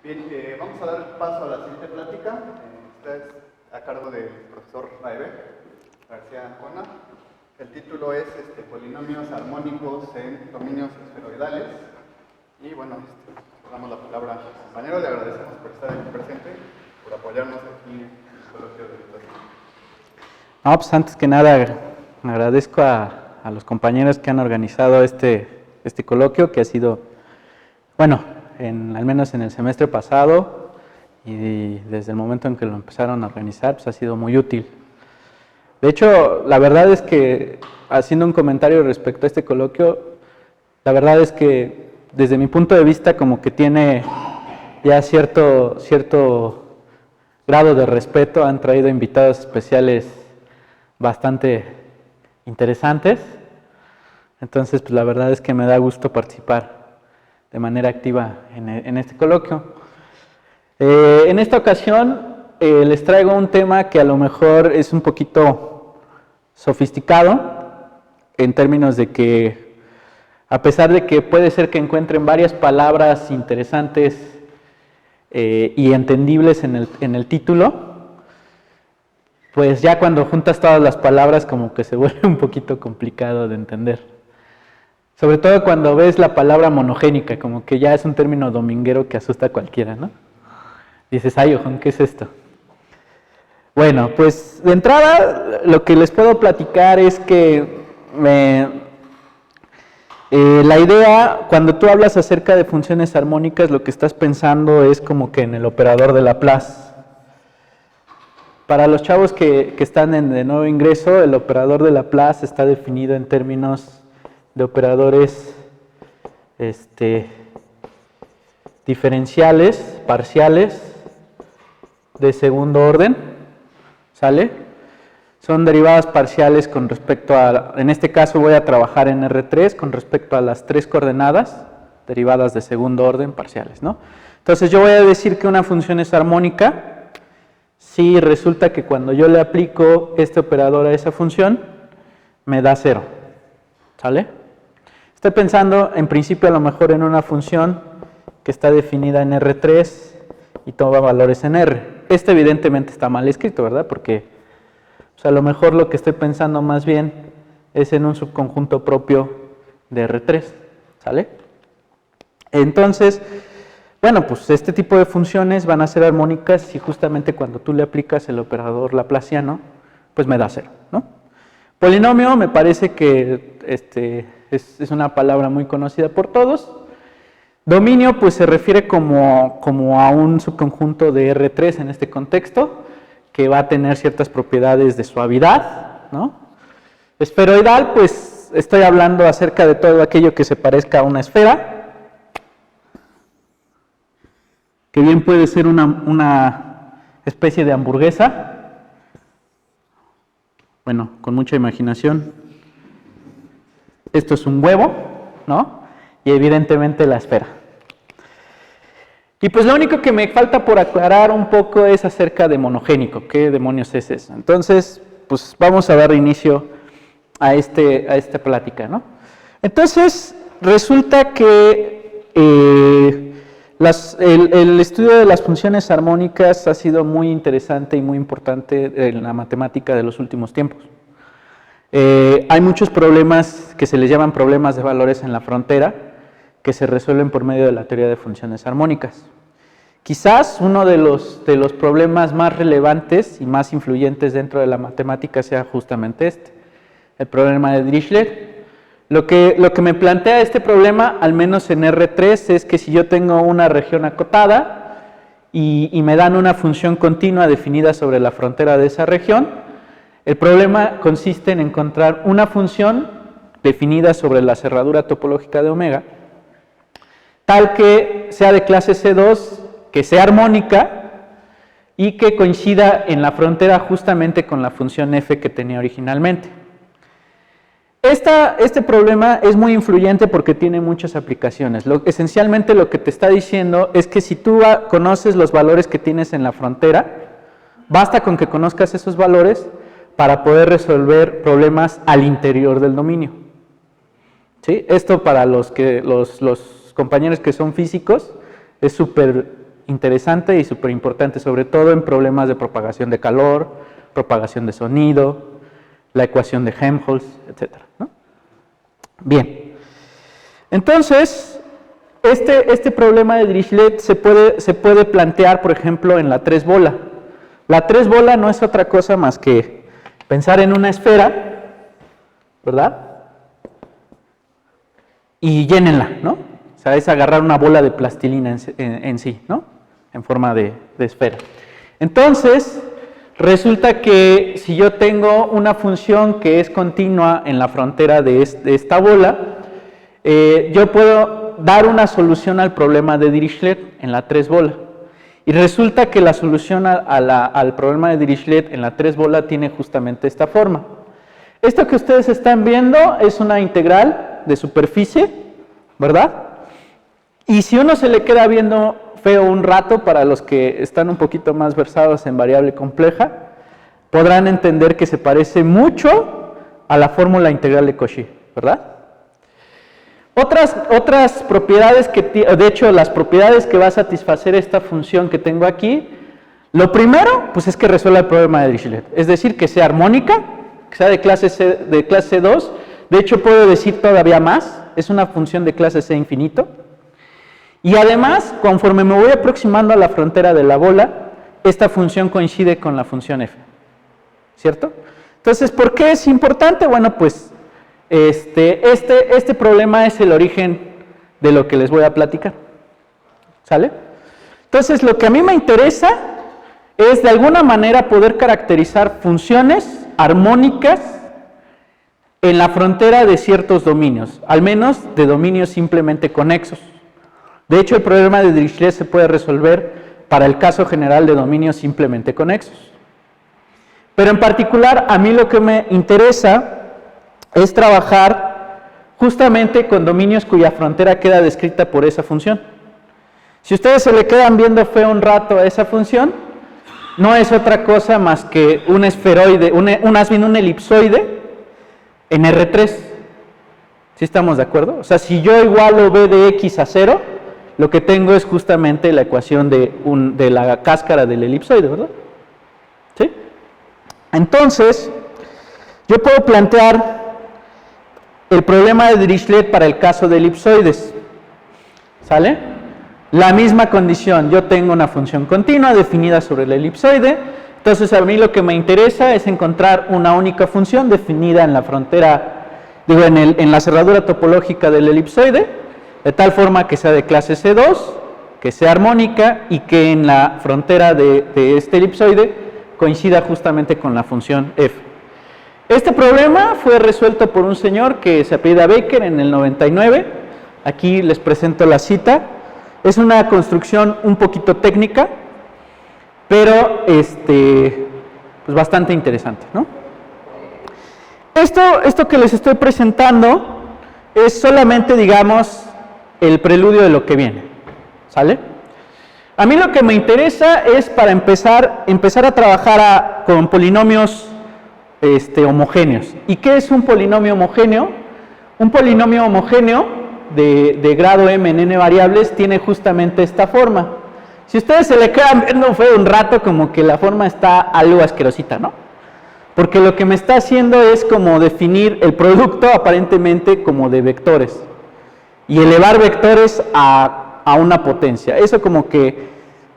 Bien, vamos a dar paso a la siguiente plática. Esta es a cargo del profesor Raeve García Ancona. El título es Polinomios armónicos en dominios esferoidales. Y bueno, damos la palabra al compañero. Le agradecemos por estar aquí presente, por apoyarnos aquí en el coloquio de educación. No, pues antes que nada agradezco a los compañeros que han organizado este coloquio, que ha sido, bueno, al menos en el semestre pasado y desde el momento en que lo empezaron a organizar, pues ha sido muy útil. De hecho, la verdad es que, haciendo un comentario respecto a este coloquio, la verdad es que desde mi punto de vista como que tiene ya cierto grado de respeto. Han traído invitados especiales bastante interesantes. Entonces, pues la verdad es que me da gusto participar de manera activa en este coloquio. En esta ocasión les traigo un tema que a lo mejor es un poquito sofisticado, en términos de que, a pesar de que puede ser que encuentren varias palabras interesantes y entendibles en el título, pues ya cuando juntas todas las palabras como que se vuelve un poquito complicado de entender. Sobre todo cuando ves la palabra monogénica, como que ya es un término dominguero que asusta a cualquiera, ¿no? Dices, ay, ojo, ¿qué es esto? Bueno, pues de entrada lo que les puedo platicar es que la idea, cuando tú hablas acerca de funciones armónicas, lo que estás pensando es como que en el operador de Laplace. Para los chavos que están de nuevo ingreso, el operador de Laplace está definido en términos de operadores diferenciales, parciales, de segundo orden, ¿sale? Son derivadas parciales con respecto a, en este caso voy a trabajar en R3 con respecto a las tres coordenadas, derivadas de segundo orden parciales, ¿no? Entonces yo voy a decir que una función es armónica si resulta que cuando yo le aplico este operador a esa función, me da 0, ¿sale? Estoy pensando, en principio, a lo mejor en una función que está definida en R3 y toma valores en R. Evidentemente está mal escrito, ¿verdad? Porque pues, a lo mejor lo que estoy pensando más bien es en un subconjunto propio de R3, ¿sale? Entonces, bueno, pues este tipo de funciones van a ser armónicas si justamente cuando tú le aplicas el operador laplaciano, pues me da 0, ¿no? Polinomio me parece que es una palabra muy conocida por todos. Dominio pues se refiere como a un subconjunto de R3 en este contexto, que va a tener ciertas propiedades de suavidad, ¿no? Esferoidal pues estoy hablando acerca de todo aquello que se parezca a una esfera, que bien puede ser una especie de hamburguesa. Bueno, con mucha imaginación. Esto es un huevo, ¿no? Y evidentemente la esfera. Y pues lo único que me falta por aclarar un poco es acerca de monogénico. ¿Qué demonios es eso? Entonces, pues vamos a dar inicio a esta plática, ¿no? Entonces, resulta que el estudio de las funciones armónicas ha sido muy interesante y muy importante en la matemática de los últimos tiempos. Hay muchos problemas que se les llaman problemas de valores en la frontera que se resuelven por medio de la teoría de funciones armónicas. Quizás uno de los problemas más relevantes y más influyentes dentro de la matemática sea justamente el problema de Dirichlet. Lo que me plantea este problema, al menos en R3, es que si yo tengo una región acotada y me dan una función continua definida sobre la frontera de esa región, el problema consiste en encontrar una función definida sobre la cerradura topológica de omega, tal que sea de clase C2, que sea armónica y que coincida en la frontera justamente con la función f que tenía originalmente. Este problema es muy influyente porque tiene muchas aplicaciones. Esencialmente lo que te está diciendo es que si tú conoces los valores que tienes en la frontera, basta con que conozcas esos valores para poder resolver problemas al interior del dominio. ¿Sí? Esto para los compañeros que son físicos es súper interesante y súper importante, sobre todo en problemas de propagación de calor, propagación de sonido, la ecuación de Helmholtz, etc., ¿no? Bien, entonces, este problema de Dirichlet se puede plantear, por ejemplo, en la 3 bola. La 3 bola no es otra cosa más que pensar en una esfera, ¿verdad? Y llénenla, ¿no? O sea, es agarrar una bola de plastilina en sí, ¿no? En forma de esfera. Entonces, resulta que si yo tengo una función que es continua en la frontera de esta bola, yo puedo dar una solución al problema de Dirichlet en la 3 bola. Y resulta que la solución al problema de Dirichlet en la 3 bola tiene justamente esta forma. Esto que ustedes están viendo es una integral de superficie, ¿verdad? Y si uno se le queda viendo feo un rato, para los que están un poquito más versados en variable compleja, podrán entender que se parece mucho a la fórmula integral de Cauchy, ¿verdad? Otras propiedades de hecho, las propiedades que va a satisfacer esta función que tengo aquí, lo primero, pues es que resuelva el problema de Dirichlet, es decir, que sea armónica, que sea de clase C2, de hecho puedo decir todavía más, es una función de clase C infinito, y además, conforme me voy aproximando a la frontera de la bola, esta función coincide con la función f, ¿cierto? Entonces, ¿por qué es importante? Bueno, pues este problema es el origen de lo que les voy a platicar, ¿sale? Entonces, lo que a mí me interesa es de alguna manera poder caracterizar funciones armónicas en la frontera de ciertos dominios, al menos de dominios simplemente conexos. De hecho, el problema de Dirichlet se puede resolver para el caso general de dominios simplemente conexos. Pero en particular, a mí lo que me interesa es trabajar justamente con dominios cuya frontera queda descrita por esa función. Si ustedes se le quedan viendo feo un rato a esa función, no es otra cosa más que un esferoide, más bien un elipsoide en R3. ¿Sí estamos de acuerdo? O sea, si yo igualo b de x a 0, lo que tengo es justamente la ecuación de la cáscara del elipsoide, ¿verdad? ¿Sí? Entonces, yo puedo plantear el problema de Dirichlet para el caso de elipsoides, ¿sale? La misma condición, yo tengo una función continua definida sobre el elipsoide, entonces a mí lo que me interesa es encontrar una única función definida en la frontera, en la cerradura topológica del elipsoide, de tal forma que sea de clase C2, que sea armónica y que en la frontera de este elipsoide coincida justamente con la función f. Este problema fue resuelto por un señor que se apellida Baker en el 99. Aquí les presento la cita. Es una construcción un poquito técnica, pero pues bastante interesante, ¿no? Esto que les estoy presentando es solamente, digamos, el preludio de lo que viene, ¿sale? A mí lo que me interesa es, para empezar a trabajar con polinomios homogéneos. ¿Y qué es un polinomio homogéneo? Un polinomio homogéneo de grado m en n variables tiene justamente esta forma. Si ustedes se le quedan viendo fue un rato, como que la forma está algo asquerosita, ¿no? Porque lo que me está haciendo es como definir el producto aparentemente como de vectores y elevar vectores a una potencia. Eso como que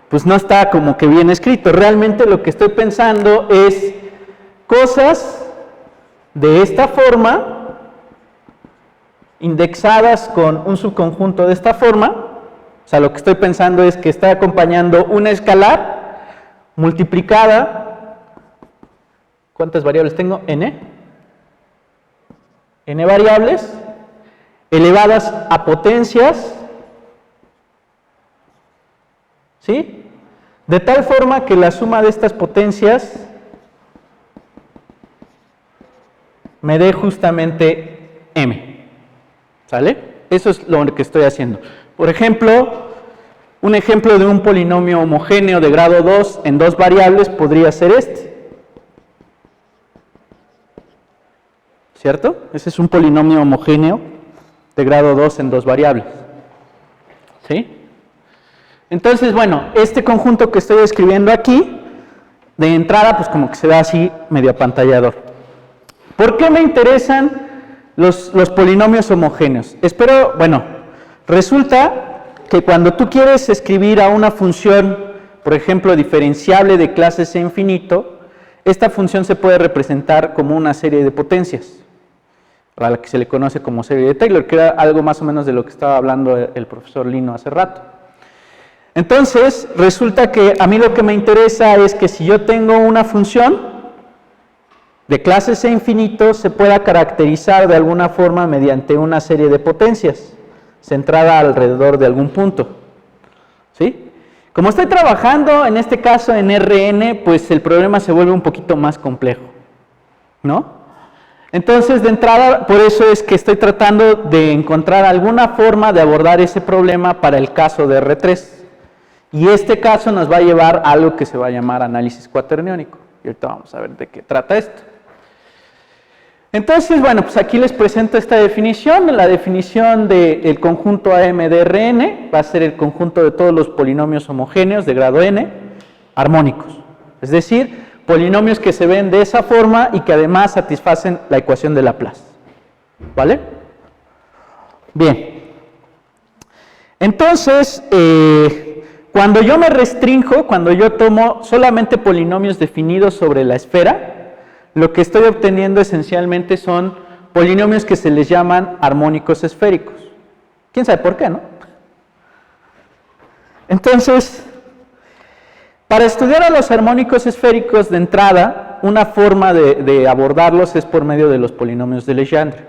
pues no está como que bien escrito. Realmente lo que estoy pensando es cosas de esta forma indexadas con un subconjunto de esta forma. O sea, lo que estoy pensando es que está acompañando una escalar multiplicada. ¿Cuántas variables tengo? N variables elevadas a potencias, ¿sí? De tal forma que la suma de estas potencias me dé justamente m, ¿sale? Eso es lo que estoy haciendo. Por ejemplo, un ejemplo de un polinomio homogéneo de grado 2 en dos variables podría ser este, ¿cierto? Ese es un polinomio homogéneo de grado 2 en dos variables, ¿sí? Entonces, bueno, este conjunto que estoy escribiendo aquí, de entrada, pues como que se ve así medio apantallador. ¿Por qué me interesan los polinomios homogéneos? Resulta que cuando tú quieres escribir a una función, por ejemplo, diferenciable de clase C infinito, esta función se puede representar como una serie de potencias, a la que se le conoce como serie de Taylor, que era algo más o menos de lo que estaba hablando el profesor Lino hace rato. Entonces, resulta que a mí lo que me interesa es que si yo tengo una función de clase C infinito, se pueda caracterizar de alguna forma mediante una serie de potencias, centrada alrededor de algún punto. ¿Sí? Como estoy trabajando, en este caso en Rn, pues el problema se vuelve un poquito más complejo, ¿no? Entonces, de entrada, por eso es que estoy tratando de encontrar alguna forma de abordar ese problema para el caso de R3. Y este caso nos va a llevar a algo que se va a llamar análisis cuaterniónico. Y ahorita vamos a ver de qué trata esto. Entonces, bueno, pues aquí les presento esta definición. La definición del conjunto AM de Rn va a ser el conjunto de todos los polinomios homogéneos de grado n armónicos. Es decir, polinomios que se ven de esa forma y que además satisfacen la ecuación de Laplace. ¿Vale? Bien. Entonces, cuando yo me restrinjo, cuando yo tomo solamente polinomios definidos sobre la esfera, lo que estoy obteniendo esencialmente son polinomios que se les llaman armónicos esféricos. ¿Quién sabe por qué, no? Entonces, para estudiar a los armónicos esféricos de entrada, una forma de abordarlos es por medio de los polinomios de Legendre.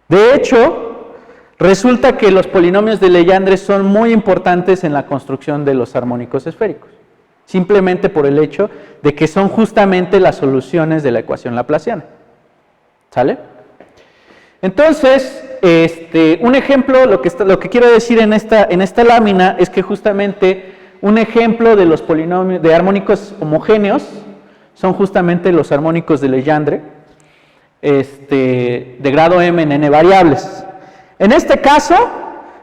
De hecho, resulta que los polinomios de Legendre son muy importantes en la construcción de los armónicos esféricos, simplemente por el hecho de que son justamente las soluciones de la ecuación laplaciana. ¿Sale? Entonces, un ejemplo, lo que quiero decir en esta lámina es que justamente un ejemplo de los polinomios de armónicos homogéneos son justamente los armónicos de Legendre, de grado m en n variables. En este caso,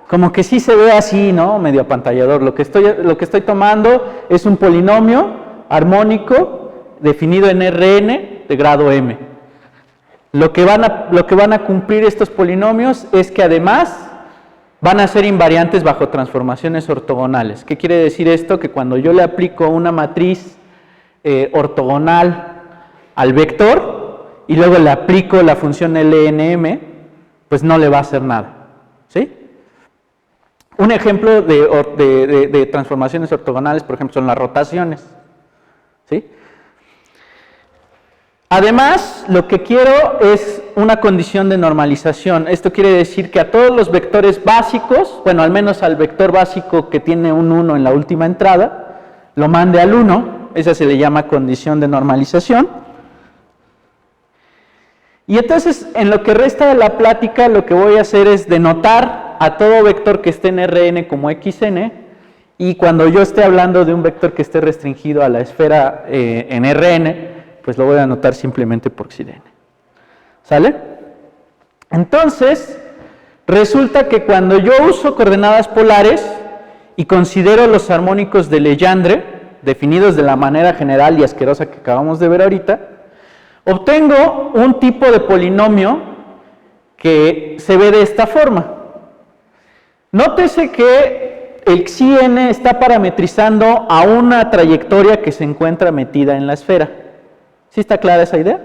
como que sí se ve así, ¿no? Medio apantallador. Lo que estoy tomando es un polinomio armónico definido en Rn de grado m. Lo que van a cumplir estos polinomios es que además van a ser invariantes bajo transformaciones ortogonales. ¿Qué quiere decir esto? Que cuando yo le aplico una matriz ortogonal al vector y luego le aplico la función LNM, pues no le va a hacer nada. ¿Sí? Un ejemplo de transformaciones ortogonales, por ejemplo, son las rotaciones. ¿Sí? Además, lo que quiero es una condición de normalización. Esto quiere decir que a todos los vectores básicos, bueno, al menos al vector básico que tiene un 1 en la última entrada, lo mande al 1, esa se le llama condición de normalización. Y entonces, en lo que resta de la plática, lo que voy a hacer es denotar a todo vector que esté en Rn como xn, y cuando yo esté hablando de un vector que esté restringido a la esfera en Rn, pues lo voy a anotar simplemente por xn. ¿Sale? Entonces, resulta que cuando yo uso coordenadas polares y considero los armónicos de Legendre, definidos de la manera general y asquerosa que acabamos de ver ahorita, obtengo un tipo de polinomio que se ve de esta forma. Nótese que el xn está parametrizando a una trayectoria que se encuentra metida en la esfera. ¿Sí está clara esa idea?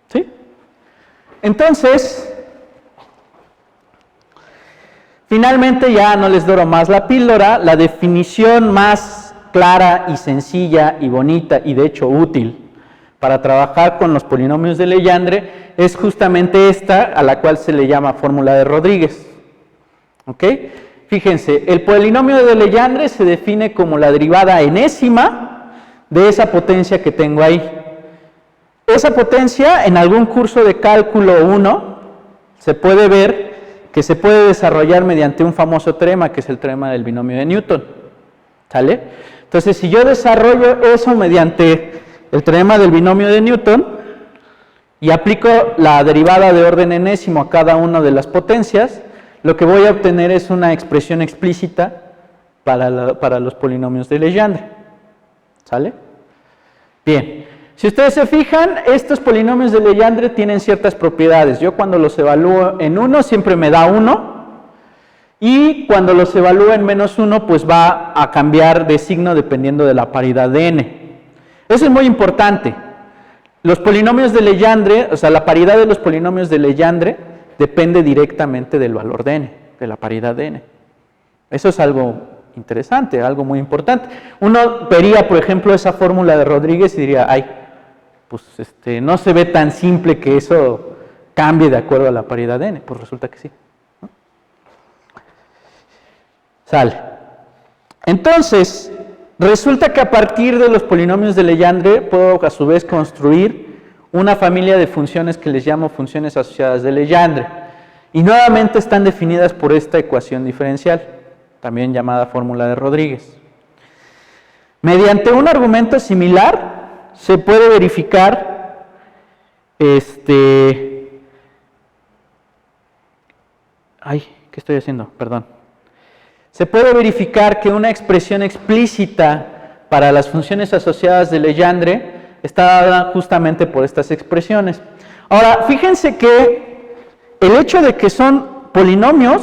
¿Sí? Entonces, finalmente ya no les doro más la píldora, la definición más clara y sencilla y bonita y de hecho útil para trabajar con los polinomios de Legendre es justamente esta, a la cual se le llama fórmula de Rodríguez. ¿Ok? Fíjense, el polinomio de Legendre se define como la derivada enésima de esa potencia que tengo ahí. Esa potencia, en algún curso de cálculo 1, se puede ver que se puede desarrollar mediante un famoso teorema, que es el teorema del binomio de Newton. ¿Sale? Entonces, si yo desarrollo eso mediante el teorema del binomio de Newton y aplico la derivada de orden enésimo a cada una de las potencias, lo que voy a obtener es una expresión explícita para los polinomios de Legendre. ¿Sale? Bien. Si ustedes se fijan, estos polinomios de Legendre tienen ciertas propiedades. Yo cuando los evalúo en 1 siempre me da 1. Y cuando los evalúo en -1, pues va a cambiar de signo dependiendo de la paridad de n. Eso es muy importante. Los polinomios de Legendre, o sea, la paridad de los polinomios de Legendre depende directamente del valor de n, de la paridad de n. Eso es algo interesante, algo muy importante. Uno vería, por ejemplo, esa fórmula de Rodríguez y diría, ay, pues no se ve tan simple que eso cambie de acuerdo a la paridad de n. Pues resulta que sí. Sale. Entonces, resulta que a partir de los polinomios de Legendre puedo a su vez construir una familia de funciones que les llamo funciones asociadas de Legendre. Y nuevamente están definidas por esta ecuación diferencial, también llamada fórmula de Rodríguez. Mediante un argumento similar se puede verificar ay, ¿qué estoy haciendo? Perdón. Se puede verificar que una expresión explícita para las funciones asociadas de Legendre está dada justamente por estas expresiones. Ahora, fíjense que el hecho de que son polinomios,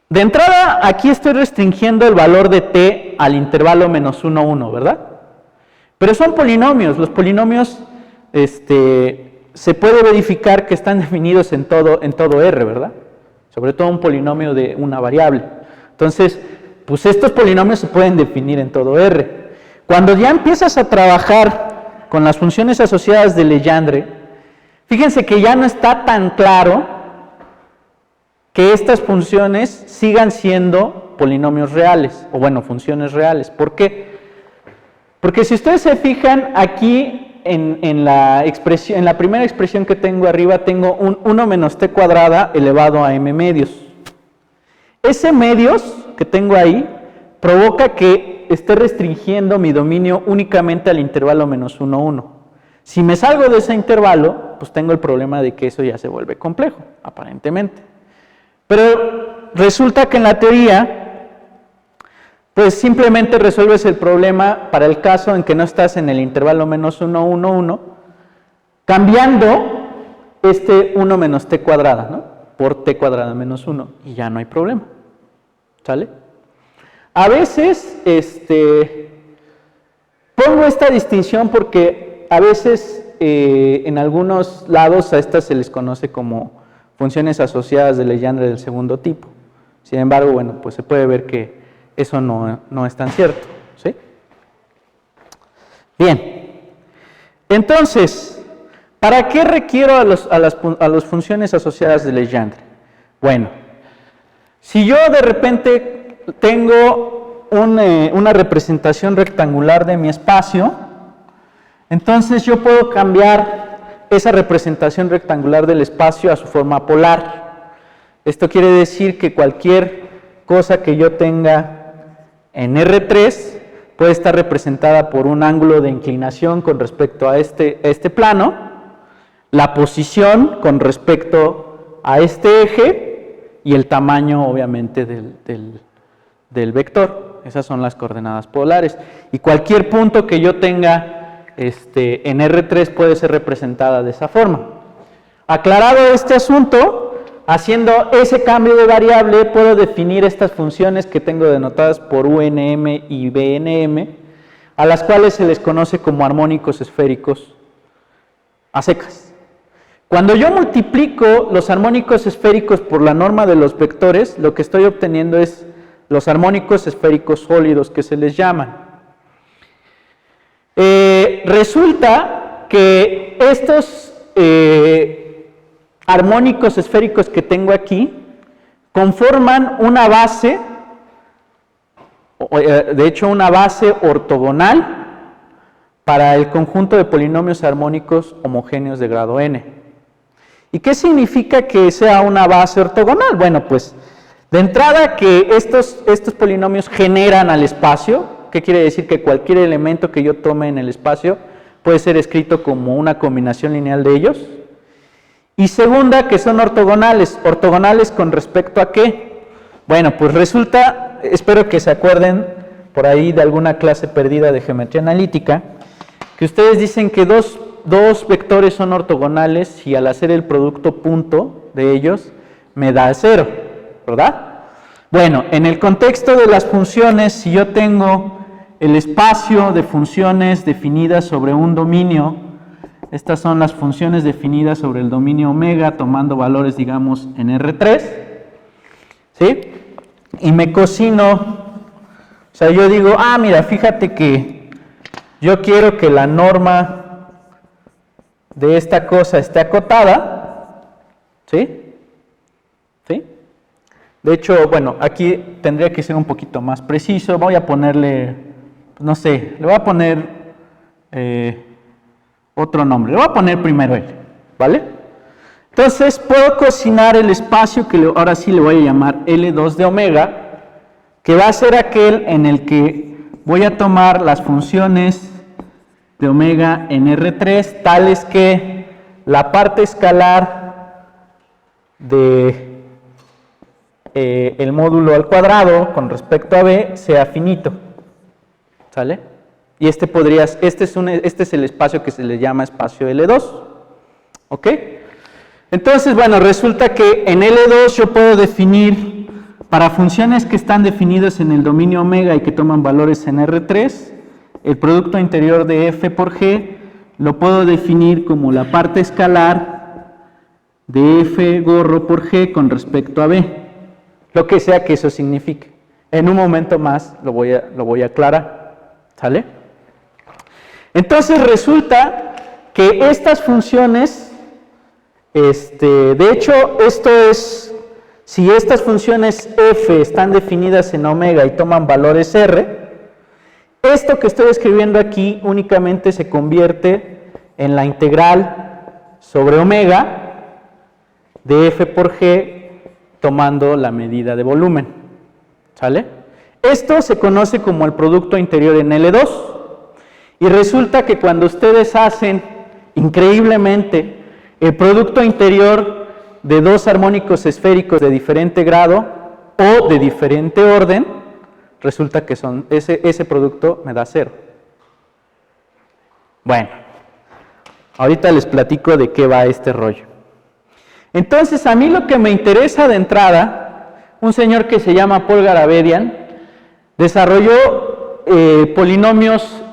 de entrada aquí estoy restringiendo el valor de t al intervalo -1, 1, ¿verdad? Pero son polinomios, los polinomios se puede verificar que están definidos en todo R, ¿verdad? Sobre todo un polinomio de una variable. Entonces, pues estos polinomios se pueden definir en todo R. Cuando ya empiezas a trabajar con las funciones asociadas de Legendre, fíjense que ya no está tan claro que estas funciones sigan siendo polinomios reales, o bueno, funciones reales. ¿Por qué? Porque si ustedes se fijan aquí en la primera expresión que tengo arriba, tengo un 1 menos t cuadrada elevado a m medios. Ese medios que tengo ahí provoca que esté restringiendo mi dominio únicamente al intervalo -1, 1. Si me salgo de ese intervalo, pues tengo el problema de que eso ya se vuelve complejo, aparentemente. Pero resulta que en la teoría, pues simplemente resuelves el problema para el caso en que no estás en el intervalo -1, 1, 1, cambiando este 1 menos t cuadrada, ¿no? Por t cuadrada menos 1, y ya no hay problema. ¿Sale? A veces pongo esta distinción porque a veces en algunos lados a estas se les conoce como funciones asociadas de Legendre del segundo tipo. Sin embargo, bueno, pues se puede ver que eso no es tan cierto. ¿Sí? Bien. Entonces, ¿para qué requiero a las funciones asociadas de Legendre? Bueno, si yo de repente tengo una representación rectangular de mi espacio, entonces yo puedo cambiar esa representación rectangular del espacio a su forma polar. Esto quiere decir que cualquier cosa que yo tenga en R3 puede estar representada por un ángulo de inclinación con respecto a este plano, la posición con respecto a este eje y el tamaño, obviamente, del vector. Esas son las coordenadas polares. Y cualquier punto que yo tenga en R3 puede ser representada de esa forma. Aclarado este asunto, haciendo ese cambio de variable, puedo definir estas funciones que tengo denotadas por UNM y BNM, a las cuales se les conoce como armónicos esféricos a secas. Cuando yo multiplico los armónicos esféricos por la norma de los vectores, lo que estoy obteniendo es los armónicos esféricos sólidos, que se les llaman. Resulta que estos armónicos esféricos que tengo aquí conforman una base, de hecho una base ortogonal para el conjunto de polinomios armónicos homogéneos de grado n. ¿Y qué significa que sea una base ortogonal? Bueno, pues de entrada que estos polinomios generan al espacio. ¿Qué quiere decir? Que cualquier elemento que yo tome en el espacio puede ser escrito como una combinación lineal de ellos. Y segunda, que son ortogonales. ¿Ortogonales con respecto a qué? Bueno, pues resulta espero que se acuerden por ahí de alguna clase perdida de geometría analítica, que ustedes dicen que dos vectores son ortogonales y al hacer el producto punto de ellos me da 0, ¿verdad? Bueno, en el contexto de las funciones, si yo tengo el espacio de funciones definidas sobre un dominio, estas son las funciones definidas sobre el dominio omega, tomando valores, digamos, en R3, ¿sí? Y me cocino, o sea, yo digo, mira, fíjate que yo quiero que la norma de esta cosa esté acotada, ¿sí? ¿Sí? De hecho, bueno, aquí tendría que ser un poquito más preciso, voy a ponerle, no sé, le voy a poner otro nombre, le voy a poner primero L, ¿vale? Entonces, puedo cocinar el espacio que ahora sí le voy a llamar L2 de omega, que va a ser aquel en el que voy a tomar las funciones de omega en R3, tales que la parte escalar de el módulo al cuadrado con respecto a B sea finito, ¿sale? Y este es el espacio que se le llama espacio L2, ¿ok? Entonces, bueno, resulta que en L2 yo puedo definir, para funciones que están definidas en el dominio omega y que toman valores en R3, el producto interior de F por G lo puedo definir como la parte escalar de F gorro por G con respecto a B, lo que sea que eso signifique. En un momento más lo voy a aclarar, ¿sale? Entonces resulta que estas funciones, de hecho, esto es, si estas funciones f están definidas en omega y toman valores r, esto que estoy escribiendo aquí únicamente se convierte en la integral sobre omega de f por g tomando la medida de volumen, ¿sale? Esto se conoce como el producto interior en L2 y resulta que cuando ustedes hacen increíblemente el producto interior de dos armónicos esféricos de diferente grado o de diferente orden, resulta que ese producto me da 0. Bueno, ahorita les platico de qué va este rollo. Entonces, a mí lo que me interesa de entrada, un señor que se llama Paul Garabedian desarrolló polinomios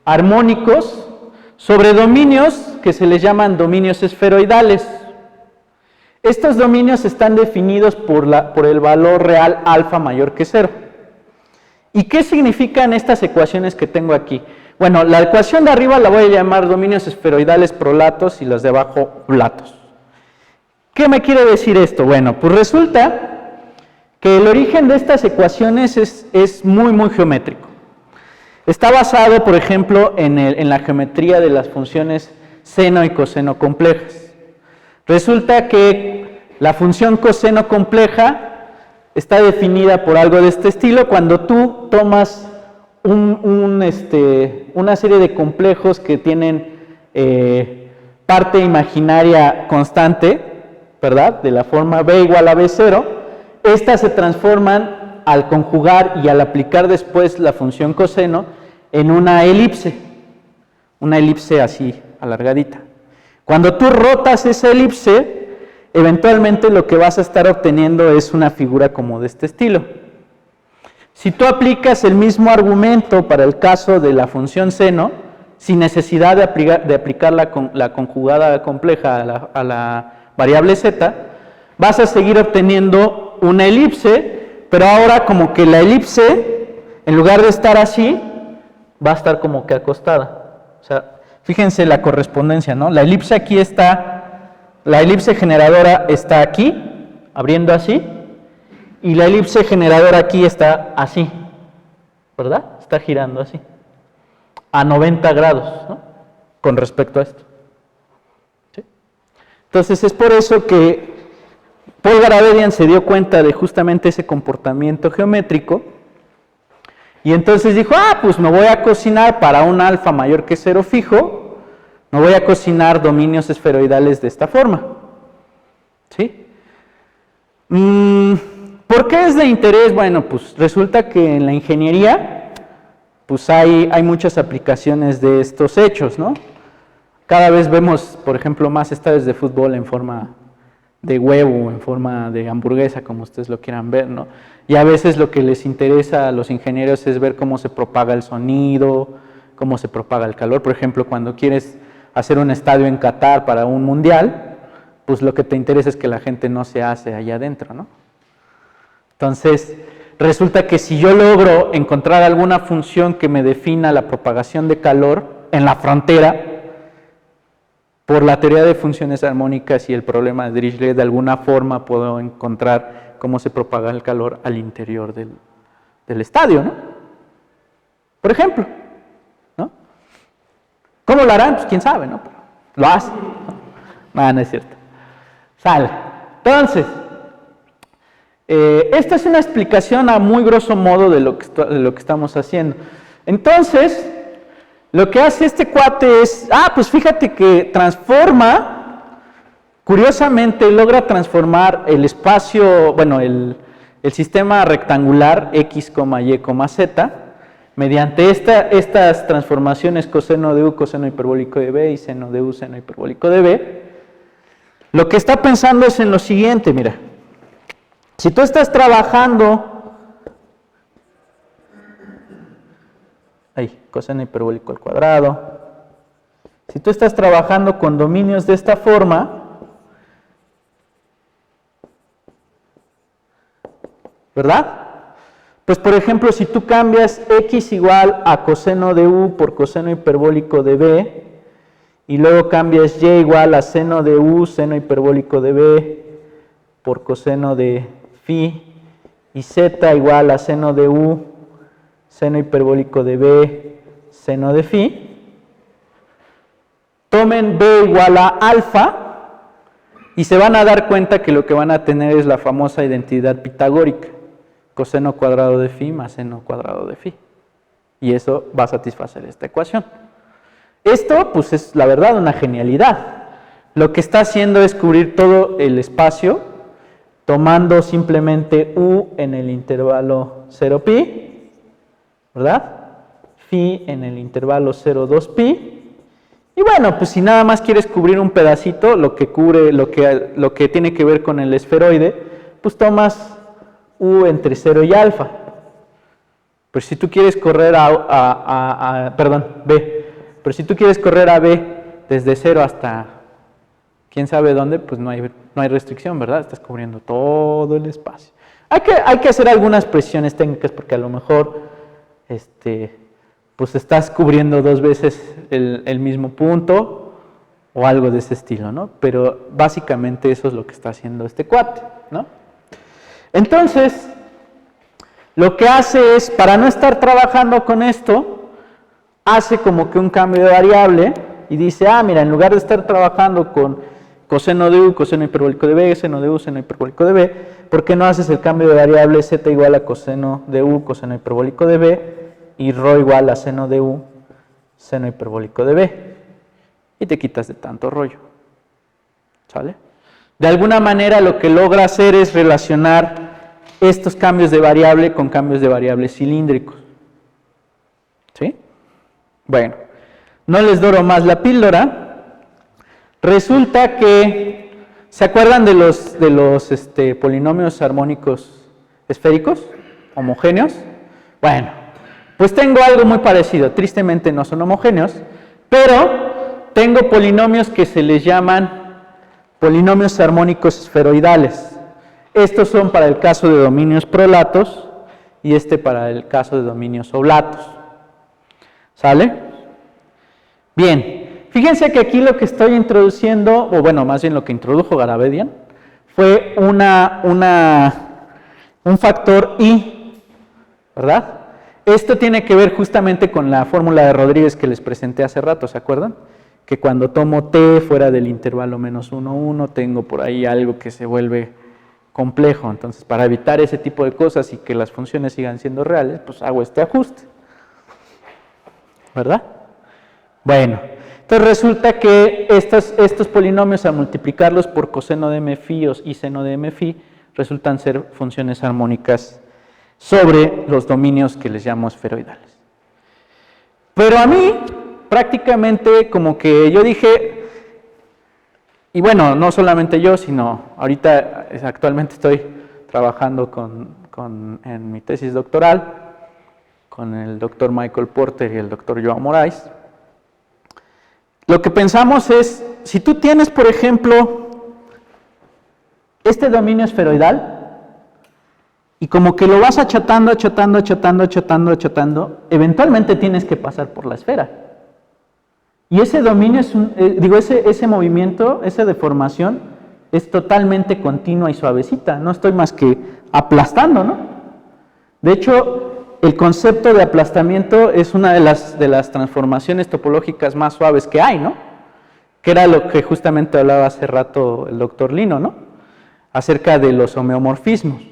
armónicos sobre dominios que se les llaman dominios esferoidales. Estos dominios están definidos por el valor real alfa mayor que 0. ¿Y qué significan estas ecuaciones que tengo aquí? Bueno, la ecuación de arriba la voy a llamar dominios esferoidales prolatos y las de abajo platos. ¿Qué me quiere decir esto? Bueno, pues resulta que el origen de estas ecuaciones es muy geométrico. Está basado, por ejemplo, en la geometría de las funciones seno y coseno complejas. Resulta que la función coseno compleja está definida por algo de este estilo cuando tú tomas una serie de complejos que tienen parte imaginaria constante, ¿verdad? De la forma b igual a b0, estas se transforman al conjugar y al aplicar después la función coseno en una elipse así alargadita. Cuando tú rotas esa elipse, eventualmente lo que vas a estar obteniendo es una figura como de este estilo. Si tú aplicas el mismo argumento para el caso de la función seno, sin necesidad de aplicar la conjugada compleja a la variable z, vas a seguir obteniendo una elipse, pero ahora como que la elipse, en lugar de estar así, va a estar como que acostada. O sea, fíjense la correspondencia, ¿no? La elipse aquí está, la elipse generadora está aquí, abriendo así, y la elipse generadora aquí está así, ¿verdad? Está girando así, a 90 grados, ¿no? Con respecto a esto. ¿Sí? Entonces es por eso que Paul Garabedian se dio cuenta de justamente ese comportamiento geométrico y entonces dijo, pues me voy a cocinar para un alfa mayor que 0 fijo, me voy a cocinar dominios esferoidales de esta forma. ¿Sí? ¿Por qué es de interés? Bueno, pues resulta que en la ingeniería pues hay muchas aplicaciones de estos hechos, ¿no? Cada vez vemos, por ejemplo, más estadios de fútbol en forma de huevo, en forma de hamburguesa, como ustedes lo quieran ver, ¿no? Y a veces lo que les interesa a los ingenieros es ver cómo se propaga el sonido, cómo se propaga el calor. Por ejemplo, cuando quieres hacer un estadio en Qatar para un mundial, pues lo que te interesa es que la gente no se hace allá adentro, ¿no? Entonces, resulta que si yo logro encontrar alguna función que me defina la propagación de calor en la frontera, por la teoría de funciones armónicas y el problema de Dirichlet, de alguna forma puedo encontrar cómo se propaga el calor al interior del estadio, ¿no? Por ejemplo, ¿no? ¿Cómo lo harán? Pues quién sabe, ¿no? Pero lo hacen, ¿no? No es cierto. Sale. Entonces, esta es una explicación a muy grosso modo de lo que estamos haciendo. Entonces, lo que hace este cuate es, pues fíjate que transforma, curiosamente logra transformar el espacio, bueno, el sistema rectangular X, Y, Z, mediante estas transformaciones coseno de U, coseno hiperbólico de B y seno de U, seno hiperbólico de B. Lo que está pensando es en lo siguiente, mira. Si tú estás trabajando, coseno hiperbólico al cuadrado, si tú estás trabajando con dominios de esta forma, ¿verdad? Pues por ejemplo, si tú cambias X igual a coseno de U por coseno hiperbólico de B, y luego cambias Y igual a seno de U, seno hiperbólico de B, por coseno de phi, y Z igual a seno de U, seno hiperbólico de B, seno de phi. Tomen B igual a alfa y se van a dar cuenta que lo que van a tener es la famosa identidad pitagórica, coseno cuadrado de phi más seno cuadrado de phi. Y eso va a satisfacer esta ecuación. Esto, pues, es la verdad una genialidad. Lo que está haciendo es cubrir todo el espacio tomando simplemente U en el intervalo 0pi, ¿verdad? Phi en el intervalo 0,2pi. Y bueno, pues si nada más quieres cubrir un pedacito, lo que cubre, lo que tiene que ver con el esferoide, pues tomas U entre 0 y alfa. Pero si tú quieres correr B. Pero si tú quieres correr a B desde 0 hasta quién sabe dónde, pues no hay restricción, ¿verdad? Estás cubriendo todo el espacio. Hay que hacer algunas precisiones técnicas porque a lo mejor pues estás cubriendo dos veces el mismo punto o algo de ese estilo, ¿no? Pero básicamente eso es lo que está haciendo este cuate, ¿no? Entonces, lo que hace es, para no estar trabajando con esto, hace como que un cambio de variable y dice, mira, en lugar de estar trabajando con coseno de U, coseno hiperbólico de B, seno de U, seno hiperbólico de B, ¿por qué no haces el cambio de variable z igual a coseno de U, coseno hiperbólico de B y ρ igual a seno de U, seno hiperbólico de B? Y te quitas de tanto rollo. ¿Sale? De alguna manera lo que logra hacer es relacionar estos cambios de variable con cambios de variable cilíndricos. ¿Sí? Bueno, no les doro más la píldora. Resulta que, ¿se acuerdan de los polinomios armónicos esféricos, homogéneos? Bueno, pues tengo algo muy parecido. Tristemente no son homogéneos, pero tengo polinomios que se les llaman polinomios armónicos esferoidales. Estos son para el caso de dominios prolatos y para el caso de dominios oblatos. ¿Sale? Bien, fíjense que aquí lo que estoy introduciendo, o bueno, más bien lo que introdujo Garabedian, fue un factor I, ¿verdad? Esto tiene que ver justamente con la fórmula de Rodríguez que les presenté hace rato, ¿se acuerdan? Que cuando tomo t fuera del intervalo menos 1, 1, tengo por ahí algo que se vuelve complejo. Entonces, para evitar ese tipo de cosas y que las funciones sigan siendo reales, pues hago este ajuste. ¿Verdad? Bueno, entonces resulta que estos polinomios, al multiplicarlos por coseno de m phi y seno de m phi, resultan ser funciones armónicas sobre los dominios que les llamo esferoidales. Pero a mí, prácticamente como que yo dije, y bueno, no solamente yo, sino ahorita actualmente estoy trabajando en mi tesis doctoral con el doctor Michael Porter y el doctor Joao Moraes. Lo que pensamos es, si tú tienes, por ejemplo, este dominio esferoidal, y como que lo vas achatando, eventualmente tienes que pasar por la esfera. Y ese dominio es ese movimiento, esa deformación, es totalmente continua y suavecita. No estoy más que aplastando, ¿no? De hecho, el concepto de aplastamiento es una de las transformaciones topológicas más suaves que hay, ¿no? Que era lo que justamente hablaba hace rato el doctor Lino, ¿no? Acerca de los homeomorfismos.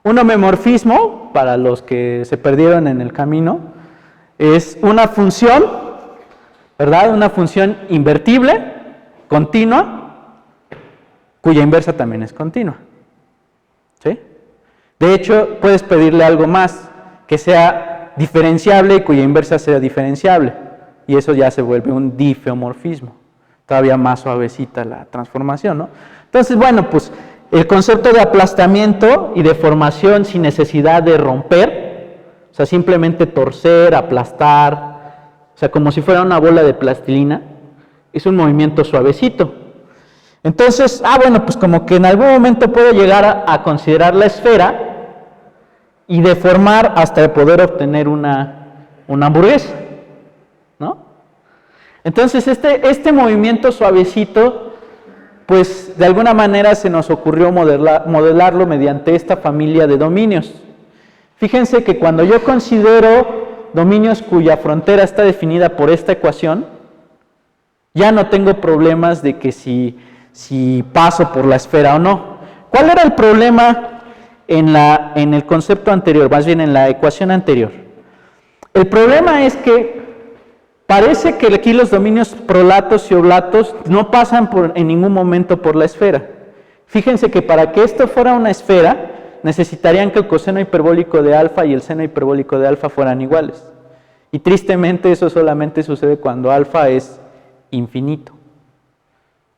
Un homeomorfismo, para los que se perdieron en el camino, es una función, ¿verdad? Una función invertible, continua, cuya inversa también es continua. ¿Sí? De hecho, puedes pedirle algo más, que sea diferenciable y cuya inversa sea diferenciable. Y eso ya se vuelve un difeomorfismo. Todavía más suavecita la transformación, ¿no? Entonces, bueno, pues el concepto de aplastamiento y deformación sin necesidad de romper, o sea, simplemente torcer, aplastar, o sea, como si fuera una bola de plastilina, es un movimiento suavecito. Entonces, bueno, pues como que en algún momento puedo llegar a considerar la esfera y deformar hasta poder obtener una hamburguesa, ¿no? Entonces, este movimiento suavecito, pues de alguna manera se nos ocurrió modelarlo mediante esta familia de dominios. Fíjense que cuando yo considero dominios cuya frontera está definida por esta ecuación, ya no tengo problemas de que si paso por la esfera o no. ¿Cuál era el problema en el concepto anterior, más bien en la ecuación anterior? El problema es que parece que aquí los dominios prolatos y oblatos no pasan en ningún momento por la esfera. Fíjense que para que esto fuera una esfera, necesitarían que el coseno hiperbólico de alfa y el seno hiperbólico de alfa fueran iguales. Y tristemente eso solamente sucede cuando alfa es infinito.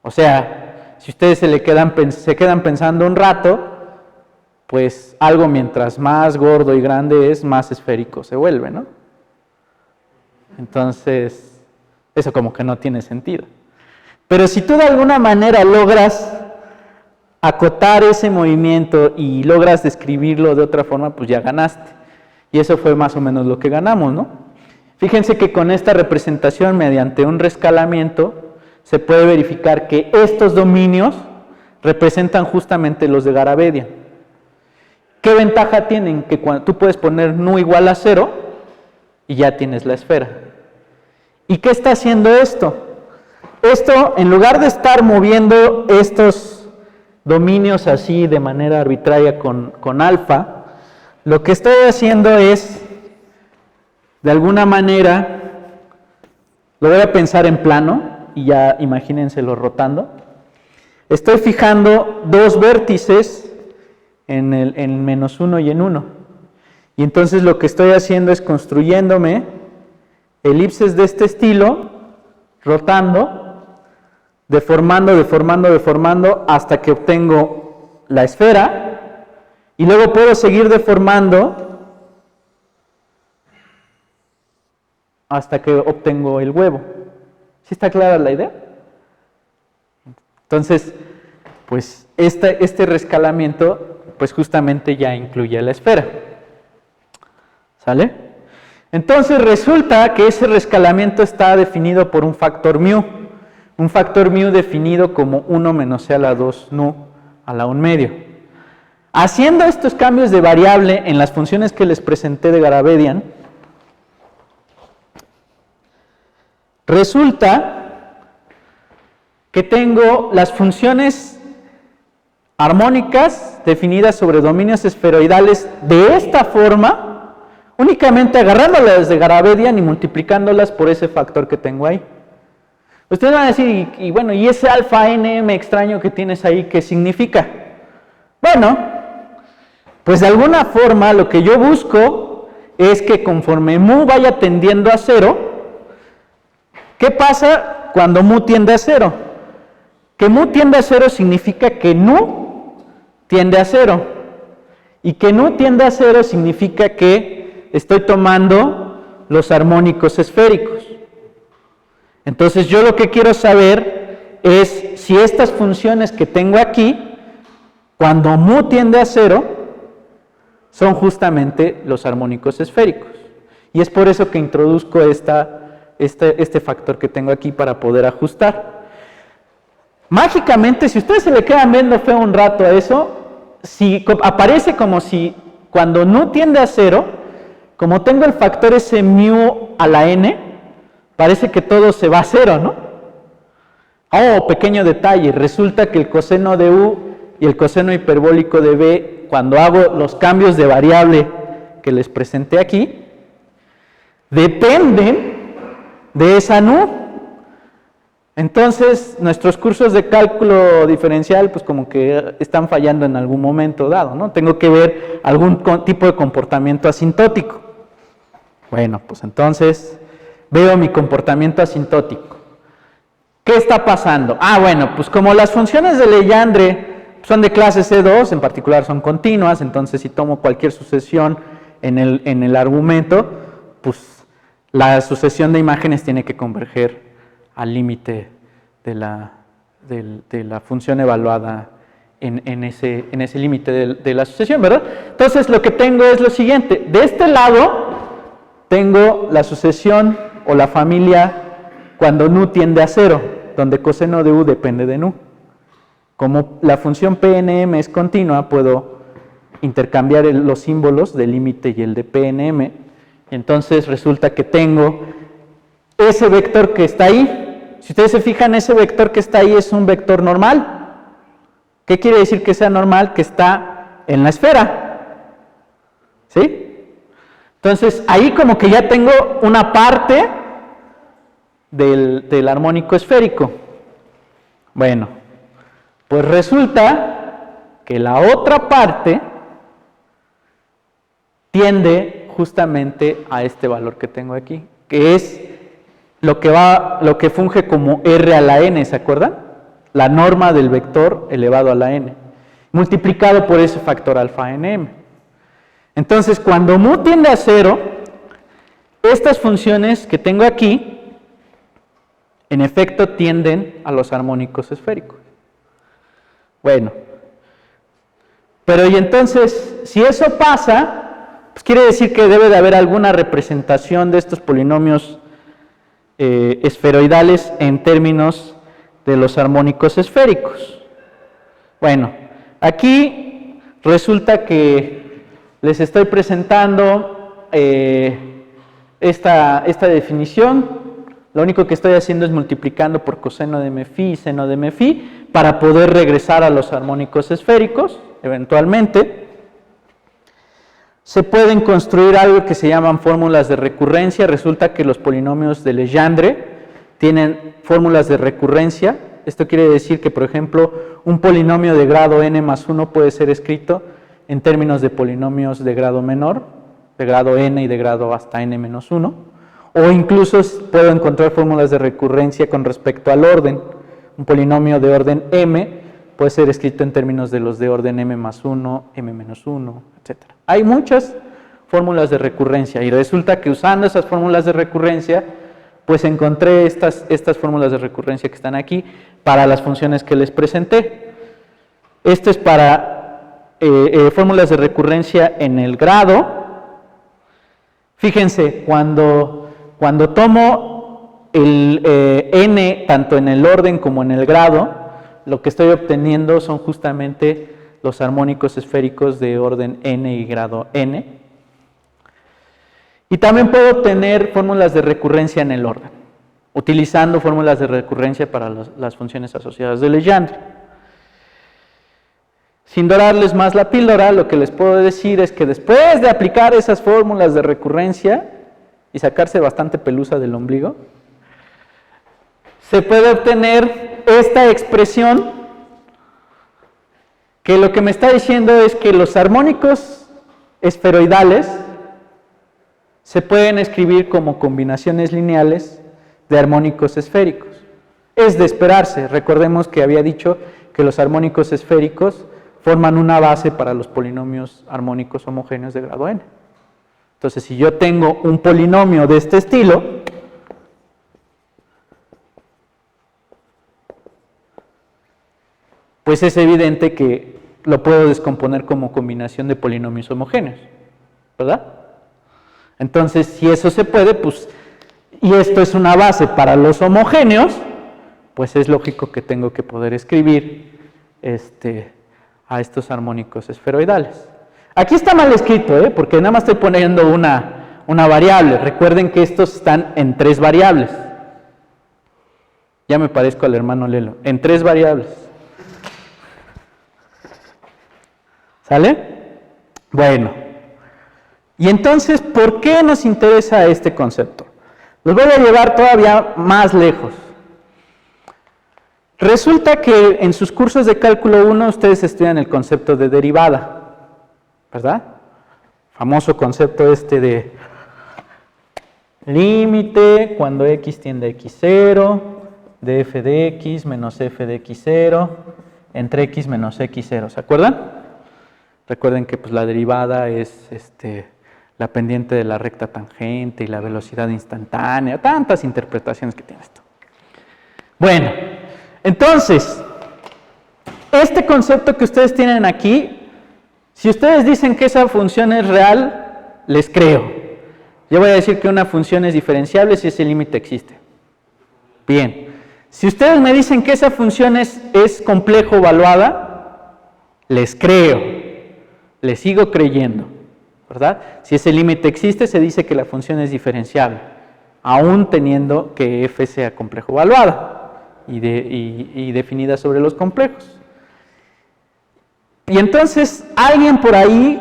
O sea, si ustedes se quedan pensando un rato, pues algo mientras más gordo y grande es, más esférico se vuelve, ¿no? Entonces, eso como que no tiene sentido. Pero si tú de alguna manera logras acotar ese movimiento y logras describirlo de otra forma, pues ya ganaste. Y eso fue más o menos lo que ganamos, ¿no? Fíjense que con esta representación mediante un rescalamiento se puede verificar que estos dominios representan justamente los de Garabedian. ¿Qué ventaja tienen? Que cuando tú puedes poner nu igual a 0 y ya tienes la esfera. ¿Y qué está haciendo esto? Esto, en lugar de estar moviendo estos dominios así de manera arbitraria con alfa, lo que estoy haciendo es, de alguna manera, lo voy a pensar en plano, y ya imagínenselo rotando. Estoy fijando dos vértices en -1 y en 1. Y entonces lo que estoy haciendo es construyéndome elipses de este estilo, rotando, deformando, hasta que obtengo la esfera, y luego puedo seguir deformando hasta que obtengo el huevo. ¿Sí está clara la idea? Entonces, pues este rescalamiento, pues justamente ya incluye la esfera. ¿Sale? Entonces resulta que ese rescalamiento está definido por un factor mu definido como 1 menos c a la 2 nu a la 1/2. Haciendo estos cambios de variable en las funciones que les presenté de Garabedian, resulta que tengo las funciones armónicas definidas sobre dominios esferoidales de esta forma, únicamente agarrándolas de Garabedian y multiplicándolas por ese factor que tengo ahí. Ustedes van a decir, y bueno, ¿y ese alfa nm extraño que tienes ahí qué significa? Bueno, pues de alguna forma lo que yo busco es que conforme mu vaya tendiendo a 0, ¿qué pasa cuando mu tiende a 0? Que mu tiende a 0 significa que nu tiende a 0. Y que nu tiende a 0 significa que estoy tomando los armónicos esféricos. Entonces yo lo que quiero saber es si estas funciones que tengo aquí, cuando mu tiende a 0, son justamente los armónicos esféricos. Y es por eso que introduzco este factor que tengo aquí para poder ajustar. Mágicamente, si ustedes se le quedan viendo feo un rato a eso, si aparece como si cuando nu tiende a 0, como tengo el factor ese mu a la n, parece que todo se va a 0, ¿no? Oh, pequeño detalle, resulta que el coseno de u y el coseno hiperbólico de b, cuando hago los cambios de variable que les presenté aquí, dependen de esa nu. Entonces, nuestros cursos de cálculo diferencial, pues como que están fallando en algún momento dado, ¿no? Tengo que ver algún tipo de comportamiento asintótico. Bueno, pues entonces veo mi comportamiento asintótico. ¿Qué está pasando? Bueno, pues como las funciones de Legendre son de clase C2, en particular son continuas, entonces si tomo cualquier sucesión en el argumento, pues la sucesión de imágenes tiene que converger al límite de la función evaluada en ese límite de la sucesión, ¿verdad? Entonces lo que tengo es lo siguiente, de este lado tengo la sucesión o la familia cuando nu tiende a 0, donde coseno de u depende de nu. Como la función PNM es continua, puedo intercambiar los símbolos del límite y el de PNM, y entonces resulta que tengo ese vector que está ahí. Si ustedes se fijan, ese vector que está ahí es un vector normal. ¿Qué quiere decir que sea normal? Que está en la esfera. ¿Sí? Entonces, ahí como que ya tengo una parte del armónico esférico. Bueno, pues resulta que la otra parte tiende justamente a este valor que tengo aquí, que es lo que funge como r a la n, ¿se acuerdan? La norma del vector elevado a la n, multiplicado por ese factor alfa en m. Entonces, cuando mu tiende a 0, estas funciones que tengo aquí, en efecto, tienden a los armónicos esféricos. Bueno, pero y entonces, si eso pasa, pues quiere decir que debe de haber alguna representación de estos polinomios esferoidales en términos de los armónicos esféricos. Bueno, aquí resulta que les estoy presentando esta definición. Lo único que estoy haciendo es multiplicando por coseno de m phi y seno de m phi para poder regresar a los armónicos esféricos, eventualmente. Se pueden construir algo que se llaman fórmulas de recurrencia. Resulta que los polinomios de Legendre tienen fórmulas de recurrencia. Esto quiere decir que, por ejemplo, un polinomio de grado n más 1 puede ser escrito en términos de polinomios de grado menor, de grado n y de grado hasta n menos 1. O incluso puedo encontrar fórmulas de recurrencia con respecto al orden. Un polinomio de orden m puede ser escrito en términos de los de orden m más 1, m menos 1, etc. Hay muchas fórmulas de recurrencia y resulta que usando esas fórmulas de recurrencia, pues encontré estas fórmulas de recurrencia que están aquí para las funciones que les presenté. Esto es para fórmulas de recurrencia en el grado. Fíjense, cuando tomo el n tanto en el orden como en el grado, lo que estoy obteniendo son justamente los armónicos esféricos de orden n y grado n. Y también puedo obtener fórmulas de recurrencia en el orden, utilizando fórmulas de recurrencia para las funciones asociadas de Legendre. Sin dorarles más la píldora, lo que les puedo decir es que después de aplicar esas fórmulas de recurrencia y sacarse bastante pelusa del ombligo, se puede obtener esta expresión que lo que me está diciendo es que los armónicos esferoidales se pueden escribir como combinaciones lineales de armónicos esféricos. Es de esperarse. Recordemos que había dicho que los armónicos esféricos forman una base para los polinomios armónicos homogéneos de grado n. Entonces, si yo tengo un polinomio de este estilo, pues es evidente que lo puedo descomponer como combinación de polinomios homogéneos, ¿verdad? Entonces, si eso se puede, pues, y esto es una base para los homogéneos, pues es lógico que tengo que poder escribir a estos armónicos esferoidales. Aquí está mal escrito, porque nada más estoy poniendo una variable. Recuerden que estos están en 3 variables. Ya me parezco al hermano Lelo. En 3 variables. ¿Sale? Bueno. Y entonces, ¿por qué nos interesa este concepto? Los voy a llevar todavía más lejos. Resulta que en sus cursos de cálculo 1 ustedes estudian el concepto de derivada, ¿verdad? Famoso concepto de límite cuando x tiende a x0, de f de x menos f de x0 entre x menos x0, ¿se acuerdan? Recuerden que pues, la derivada es la pendiente de la recta tangente y la velocidad instantánea, tantas interpretaciones que tiene esto. Bueno, entonces, este concepto que ustedes tienen aquí, si ustedes dicen que esa función es real, les creo. Yo voy a decir que una función es diferenciable si ese límite existe. Bien, si ustedes me dicen que esa función es complejo evaluada, les creo, les sigo creyendo, ¿verdad? Si ese límite existe, se dice que la función es diferenciable, aún teniendo que f sea complejo evaluada y definida sobre los complejos. Y entonces alguien por ahí,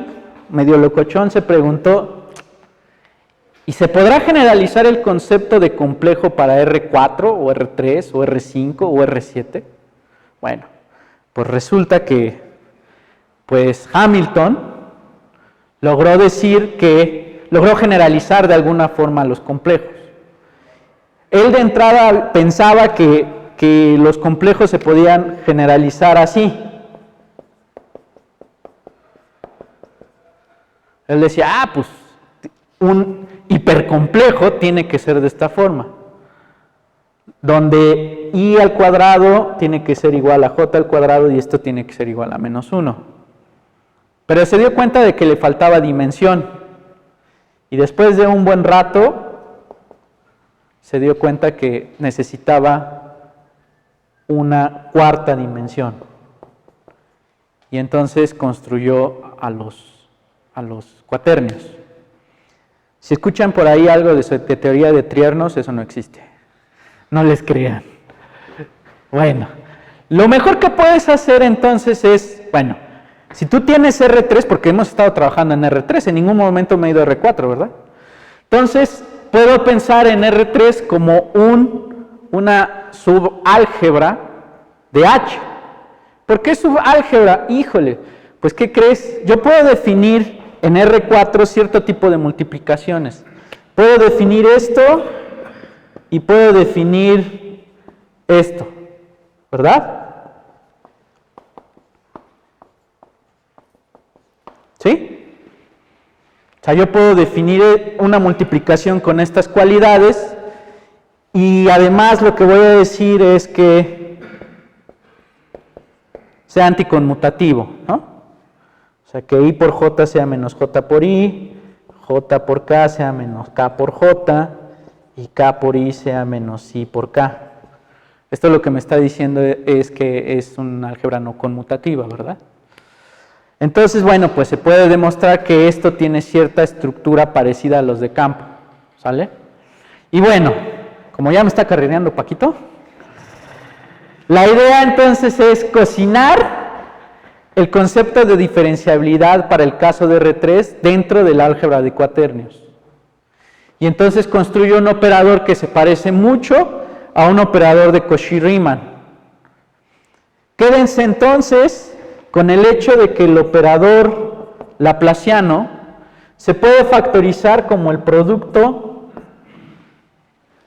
medio locochón, se preguntó, ¿y se podrá generalizar el concepto de complejo para R4 o R3 o R5 o R7? Bueno, pues resulta que Hamilton logró logró generalizar de alguna forma los complejos. Él de entrada pensaba que los complejos se podían generalizar así. Él decía, pues un hipercomplejo tiene que ser de esta forma, donde i al cuadrado tiene que ser igual a j al cuadrado y esto tiene que ser igual a menos 1. Pero se dio cuenta de que le faltaba dimensión y después de un buen rato se dio cuenta que necesitaba una cuarta dimensión y entonces construyó a los cuaternios. Si escuchan por ahí algo de teoría de triernos, eso no existe. No les crean. Bueno, lo mejor que puedes hacer entonces es, si tú tienes R3, porque hemos estado trabajando en R3, en ningún momento me he ido a R4, ¿verdad? Entonces, puedo pensar en R3 como una subálgebra de H. ¿Por qué subálgebra? Híjole, pues ¿qué crees? Yo puedo definir en R4 cierto tipo de multiplicaciones. Puedo definir esto y puedo definir esto, ¿verdad? ¿Sí? O sea, yo puedo definir una multiplicación con estas cualidades y además lo que voy a decir es que sea anticonmutativo, ¿no? O sea, que i por j sea menos j por i, j por k sea menos k por j y k por i sea menos i por k. Esto lo que me está diciendo es que es una álgebra no conmutativa, ¿verdad? Entonces, pues se puede demostrar que esto tiene cierta estructura parecida a los de campo, ¿sale? Y como ya me está carrereando Paquito, la idea entonces es cocinar el concepto de diferenciabilidad para el caso de R3 dentro del álgebra de cuaternios. Y entonces construyo un operador que se parece mucho a un operador de Cauchy-Riemann. Quédense entonces con el hecho de que el operador laplaciano se puede factorizar como el producto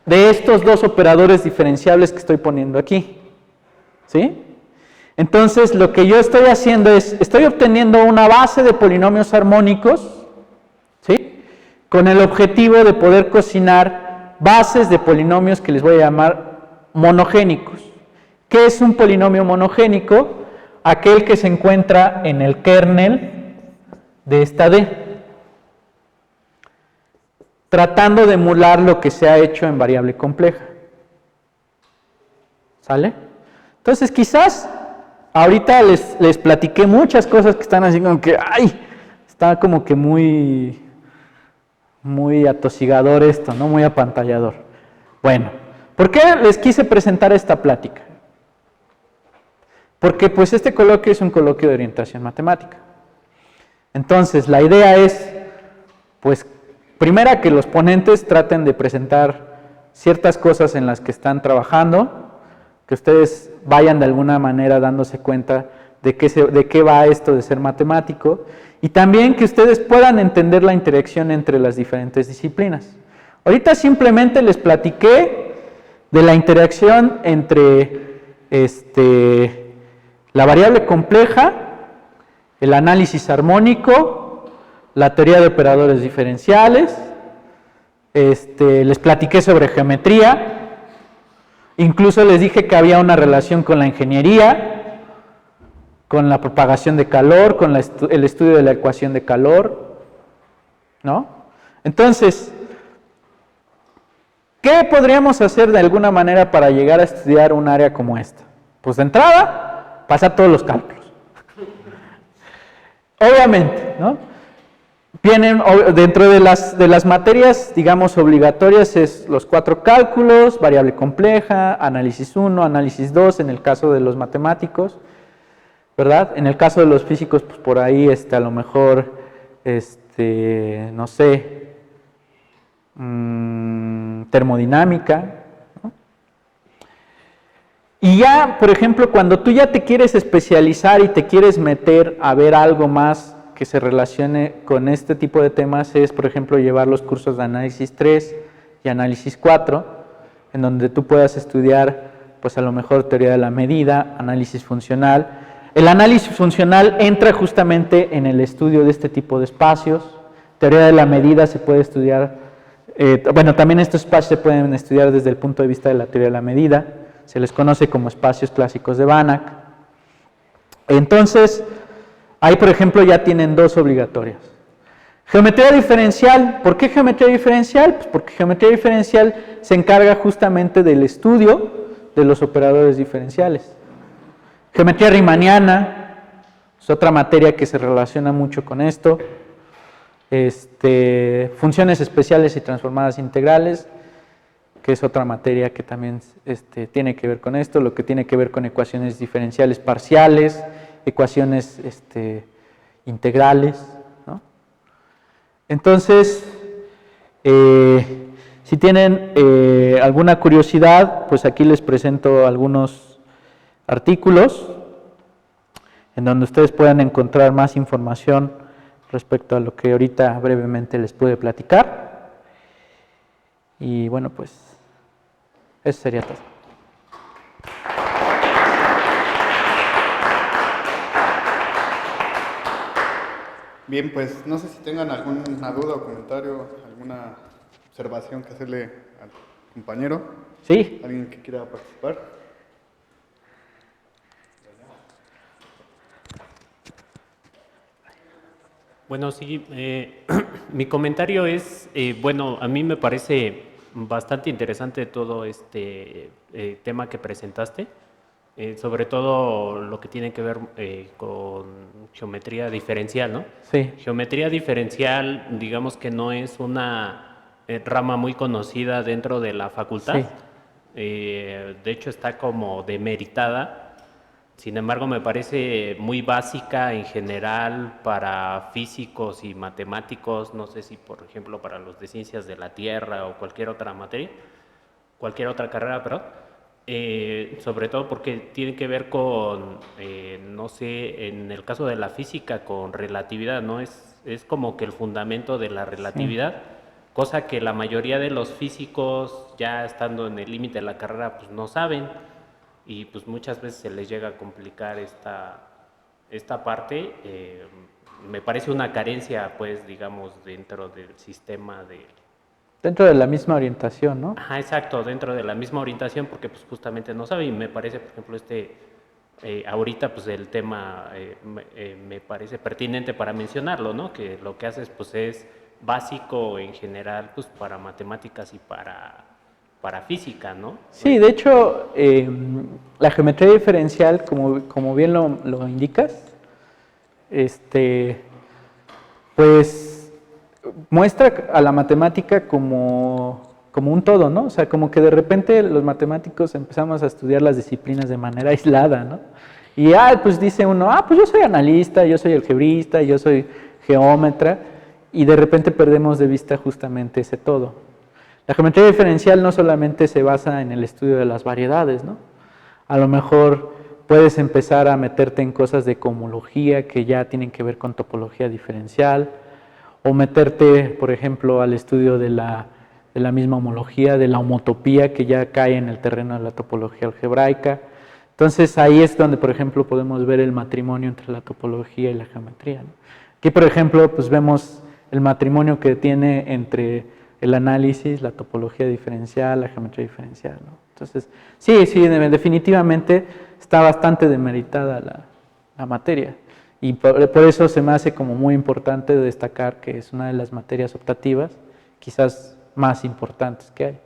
de estos dos operadores diferenciables que estoy poniendo aquí. ¿Sí? Entonces, lo que yo estoy haciendo es, estoy obteniendo una base de polinomios armónicos, ¿sí? Con el objetivo de poder cocinar bases de polinomios que les voy a llamar monogénicos. ¿Qué es un polinomio monogénico? Aquel que se encuentra en el kernel de esta D, tratando de emular lo que se ha hecho en variable compleja. ¿Sale? Entonces, quizás ahorita les platiqué muchas cosas que están así como que, ¡ay! Está como que muy atosigador esto, ¿no? Muy apantallador. Bueno, ¿por qué les quise presentar esta plática? Porque pues este coloquio es un coloquio de orientación matemática. Entonces, la idea es, pues, primera, que los ponentes traten de presentar ciertas cosas en las que están trabajando, que ustedes vayan de alguna manera dándose cuenta de qué va esto de ser matemático, y también que ustedes puedan entender la interacción entre las diferentes disciplinas. Ahorita simplemente les platiqué de la interacción entre la variable compleja, el análisis armónico, la teoría de operadores diferenciales, les platiqué sobre geometría, incluso les dije que había una relación con la ingeniería, con la propagación de calor, con el estudio de la ecuación de calor, ¿no? Entonces, ¿qué podríamos hacer de alguna manera para llegar a estudiar un área como esta? Pues de entrada, pasar todos los cálculos. Obviamente, ¿no? Vienen dentro de las materias, digamos, obligatorias, es los 4 cálculos, variable compleja, análisis 1, análisis 2, en el caso de los matemáticos, ¿verdad? En el caso de los físicos, pues por ahí, a lo mejor, no sé, termodinámica, ¿no? Y ya, por ejemplo, cuando tú ya te quieres especializar y te quieres meter a ver algo más que se relacione con este tipo de temas, es, por ejemplo, llevar los cursos de análisis 3 y análisis 4, en donde tú puedas estudiar, pues a lo mejor teoría de la medida, análisis funcional. El análisis funcional entra justamente en el estudio de este tipo de espacios. Teoría de la medida se puede estudiar, bueno, también estos espacios se pueden estudiar desde el punto de vista de la teoría de la medida. Se les conoce como espacios clásicos de Banach. Entonces, ahí, por ejemplo, ya tienen 2 obligatorias. Geometría diferencial. ¿Por qué geometría diferencial? Pues porque geometría diferencial se encarga justamente del estudio de los operadores diferenciales. Geometría riemanniana es otra materia que se relaciona mucho con esto. Funciones especiales y transformadas integrales, que es otra materia que también tiene que ver con esto, lo que tiene que ver con ecuaciones diferenciales parciales, ecuaciones integrales, ¿no? Entonces, si tienen alguna curiosidad, pues aquí les presento algunos artículos en donde ustedes puedan encontrar más información respecto a lo que ahorita brevemente les pude platicar. Y bueno, pues eso sería todo. Bien, pues no sé si tengan alguna duda o comentario, alguna observación que hacerle al compañero. Sí. ¿Alguien que quiera participar? Bueno, sí, mi comentario es, bueno, a mí me parece bastante interesante todo este tema que presentaste, sobre todo lo que tiene que ver con geometría diferencial, ¿no? Sí. Geometría diferencial, digamos que no es una rama muy conocida dentro de la facultad, Sí. De hecho está como demeritada. Sin embargo, me parece muy básica en general para físicos y matemáticos, no sé si por ejemplo para los de ciencias de la Tierra o cualquier otra materia, cualquier otra carrera, perdón. Sobre todo porque tiene que ver con, no sé, en el caso de la física, con relatividad, ¿no? Es como que el fundamento de la Sí. relatividad, cosa que la mayoría de los físicos, ya estando en el límite de la carrera, pues no saben y pues muchas veces se les llega a complicar esta parte. Me parece una carencia, pues, digamos, dentro del sistema de... Dentro de la misma orientación, ¿no? Ajá, exacto, dentro de la misma orientación, porque pues justamente no sabe y me parece, por ejemplo, ahorita pues el tema me parece pertinente para mencionarlo, ¿no? Que lo que haces pues es básico en general pues para matemáticas y para física, ¿no? Sí, de hecho, la geometría diferencial, como bien lo indicas, este, pues muestra a la matemática como un todo, ¿no? O sea, como que de repente los matemáticos empezamos a estudiar las disciplinas de manera aislada, ¿no? Y pues dice uno, pues yo soy analista, yo soy algebrista, yo soy geómetra, y de repente perdemos de vista justamente ese todo. La geometría diferencial no solamente se basa en el estudio de las variedades, ¿no? A lo mejor puedes empezar a meterte en cosas de cohomología que ya tienen que ver con topología diferencial, o meterte, por ejemplo, al estudio de la misma homología, de la homotopía, que ya cae en el terreno de la topología algebraica. Entonces ahí es donde, por ejemplo, podemos ver el matrimonio entre la topología y la geometría, ¿no? Aquí, por ejemplo, pues vemos el matrimonio que tiene entre el análisis, la topología diferencial, la geometría diferencial, ¿no? Entonces, sí, definitivamente está bastante demeritada la materia. Y por eso se me hace como muy importante destacar que es una de las materias optativas, quizás más importantes que hay.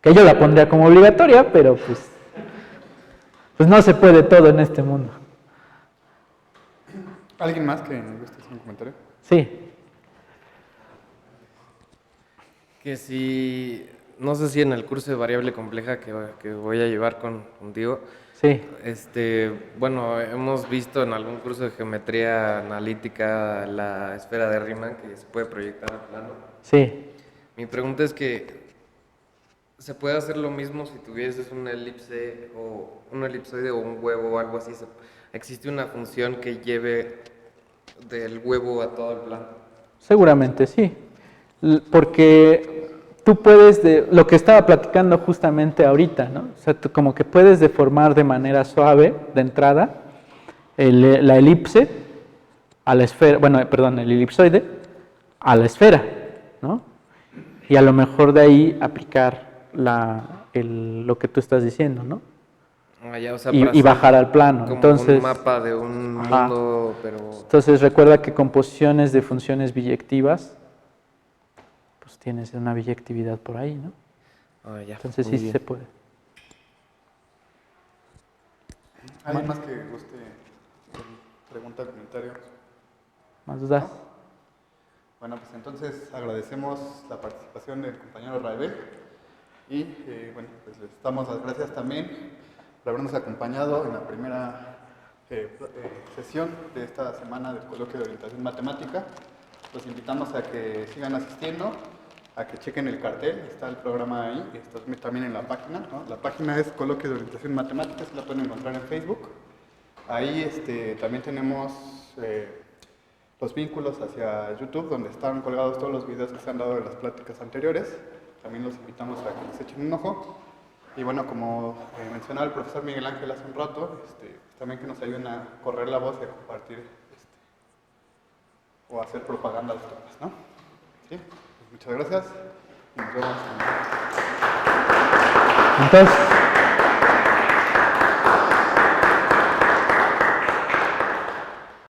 Que yo la pondría como obligatoria, pero pues no se puede todo en este mundo. ¿Alguien más que guste hacer un comentario? Sí. Que si, no sé si en el curso de variable compleja que voy a llevar contigo, Sí. bueno, hemos visto en algún curso de geometría analítica la esfera de Riemann que se puede proyectar al plano. Sí. Mi pregunta es que, ¿se puede hacer lo mismo si tuvieses una elipse o un elipsoide o un huevo o algo así? ¿Existe una función que lleve del huevo a todo el plano? Seguramente sí. Porque tú puedes, lo que estaba platicando justamente ahorita, ¿no? O sea, tú como que puedes deformar de manera suave, de entrada, la elipse a la esfera, bueno, perdón, el elipsoide a la esfera, ¿no? Y a lo mejor de ahí aplicar lo que tú estás diciendo, ¿no? Ya, o sea, Y bajar al plano. como Entonces, un mapa de un ajá. mundo, pero... Entonces recuerda que con posiciones de funciones biyectivas, pues tienes una biyectividad por ahí, ¿no? Ya, Entonces muy sí bien. se puede. ¿Alguien más que guste pregunta, comentario? ¿Más dudas? ¿No? Bueno, pues entonces agradecemos la participación del compañero Raibel y bueno, pues les damos las gracias también por habernos acompañado en la primera sesión de esta semana del coloquio de orientación matemática. Los invitamos a que sigan asistiendo, a que chequen el cartel, está el programa ahí, y está también en la página, ¿no? La página es Coloquio de Orientación Matemática, se la pueden encontrar en Facebook. Ahí también tenemos los vínculos hacia YouTube, donde están colgados todos los videos que se han dado de las pláticas anteriores. También los invitamos a que les echen un ojo. Y bueno, como mencionaba el profesor Miguel Ángel hace un rato, también que nos ayuden a correr la voz y a compartir o a hacer propaganda de temas, ¿no? ¿Sí? Pues muchas gracias y nos vemos. Entonces,